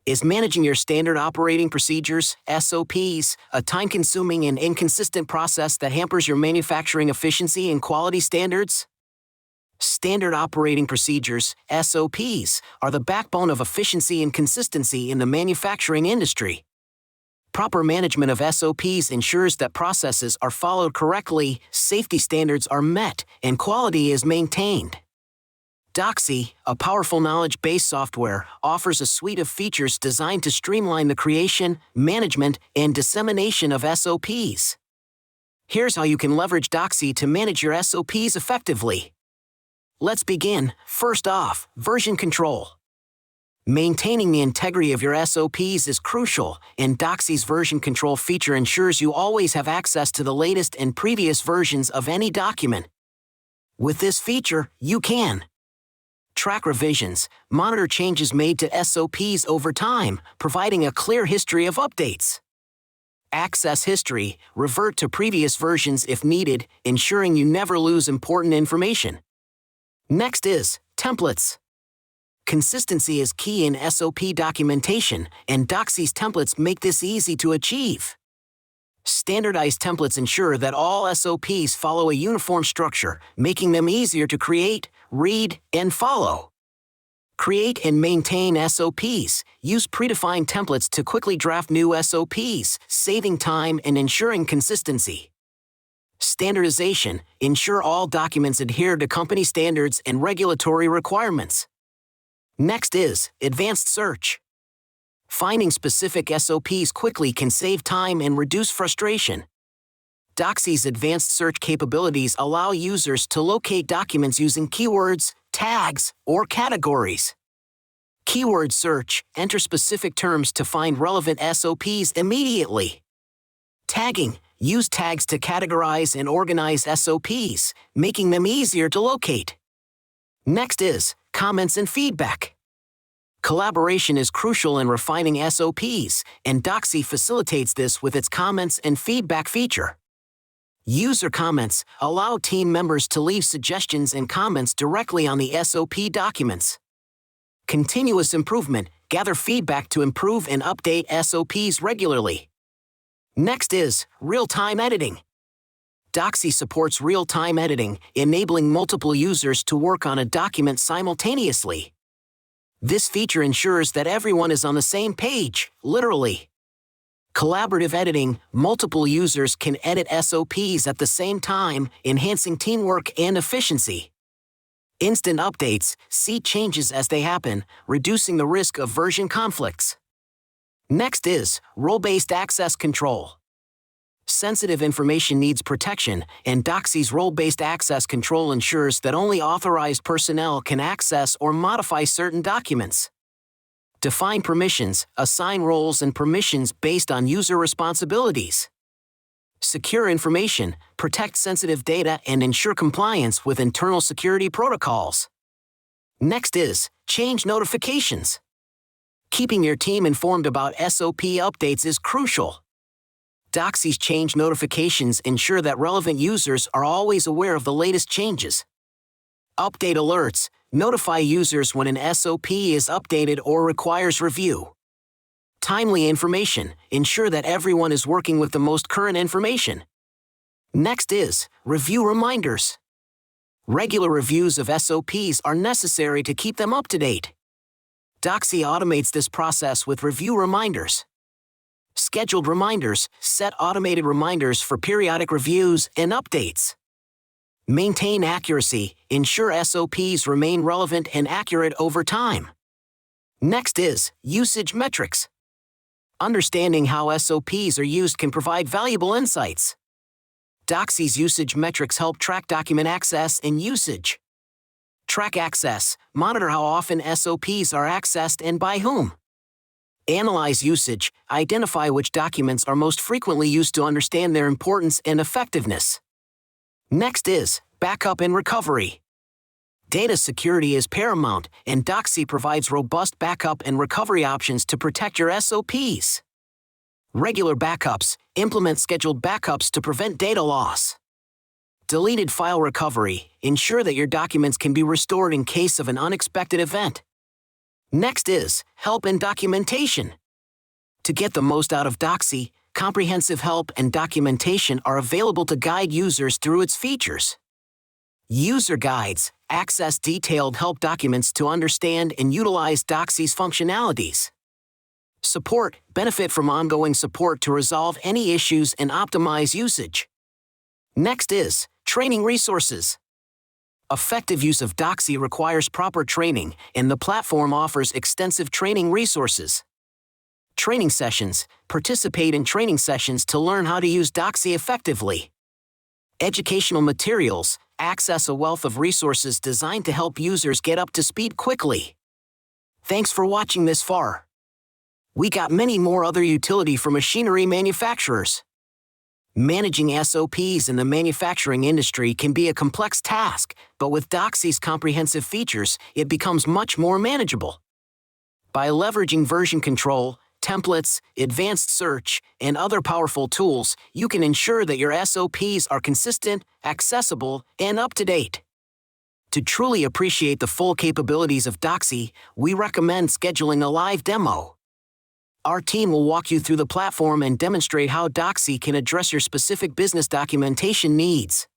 Is managing your standard operating procedures, SOPs, a time-consuming and inconsistent process that hampers your manufacturing efficiency and quality standards? Standard operating procedures, SOPs, are the backbone of efficiency and consistency in the manufacturing industry. Proper management of SOPs ensures that processes are followed correctly, safety standards are met, and quality is maintained. Docsie, a powerful knowledge-based software, offers a suite of features designed to streamline the creation, management, and dissemination of SOPs. Here's how you can leverage Docsie to manage your SOPs effectively. Let's begin. First off, version control. Maintaining the integrity of your SOPs is crucial, and Docsie's version control feature ensures you always have access to the latest and previous versions of any document. With this feature, you can track revisions, monitor changes made to SOPs over time, providing a clear history of updates. Access history, revert to previous versions if needed, ensuring you never lose important information. Next is templates. Consistency is key in SOP documentation, and Docsie's templates make this easy to achieve. Standardized templates ensure that all SOPs follow a uniform structure, making them easier to create, read, and follow. Create and maintain SOPs. Use predefined templates to quickly draft new SOPs, saving time and ensuring consistency. Standardization. Ensure all documents adhere to company standards and regulatory requirements. Next is advanced search. Finding specific SOPs quickly can save time and reduce frustration. Docsie's advanced search capabilities allow users to locate documents using keywords, tags, or categories. Keyword search. Enter specific terms to find relevant SOPs immediately. Tagging. Use tags to categorize and organize SOPs, making them easier to locate. Next is comments and feedback. Collaboration is crucial in refining SOPs, and Docsie facilitates this with its comments and feedback feature. User comments allow team members to leave suggestions and comments directly on the SOP documents. Continuous improvement. Gather feedback to improve and update SOPs regularly. Next is real-time editing. Docsie supports real-time editing, enabling multiple users to work on a document simultaneously. This feature ensures that everyone is on the same page, literally. Collaborative editing. Multiple users can edit SOPs at the same time, enhancing teamwork and efficiency. Instant updates. See changes as they happen, reducing the risk of version conflicts. Next is role-based access control. Sensitive information needs protection, and Docsie's role-based access control ensures that only authorized personnel can access or modify certain documents. Define permissions. Assign roles and permissions based on user responsibilities. Secure information. Protect sensitive data and ensure compliance with internal security protocols. Next is change notifications. Keeping your team informed about SOP updates is crucial. Docsie's change notifications ensure that relevant users are always aware of the latest changes. Update alerts. Notify users when an SOP is updated or requires review. Timely information. Ensure that everyone is working with the most current information. Next is review reminders. Regular reviews of SOPs are necessary to keep them up to date. Docsie automates this process with review reminders. Scheduled reminders. Set automated reminders for periodic reviews and updates. Maintain accuracy. Ensure SOPs remain relevant and accurate over time. Next is usage metrics. Understanding how SOPs are used can provide valuable insights. Docsie's usage metrics help track document access and usage. Track access. Monitor how often SOPs are accessed and by whom. Analyze usage. Identify which documents are most frequently used to understand their importance and effectiveness. Next is backup and recovery. Data security is paramount, and Docsie provides robust backup and recovery options to protect your SOPs. Regular backups. Implement scheduled backups to prevent data loss. Deleted file recovery. Ensure that your documents can be restored in case of an unexpected event. Next is help and documentation. To get the most out of Docsie, comprehensive help and documentation are available to guide users through its features. User guides access detailed help documents to understand and utilize Docsie's functionalities. Support benefit from ongoing support to resolve any issues and optimize usage. Next is training resources. Effective use of Docsie requires proper training, and the platform offers extensive training resources. Training sessions participate in training sessions to learn how to use Docsie effectively. Educational materials access a wealth of resources designed to help users get up to speed quickly. Thanks for watching this far. We got many more other utility for machinery manufacturers. Managing SOPs in the manufacturing industry can be a complex task, but with Docsie's comprehensive features, it becomes much more manageable. By leveraging version control, templates, advanced search, and other powerful tools, you can ensure that your SOPs are consistent, accessible, and up-to-date. To truly appreciate the full capabilities of Docsie, we recommend scheduling a live demo. Our team will walk you through the platform and demonstrate how Docsie can address your specific business documentation needs.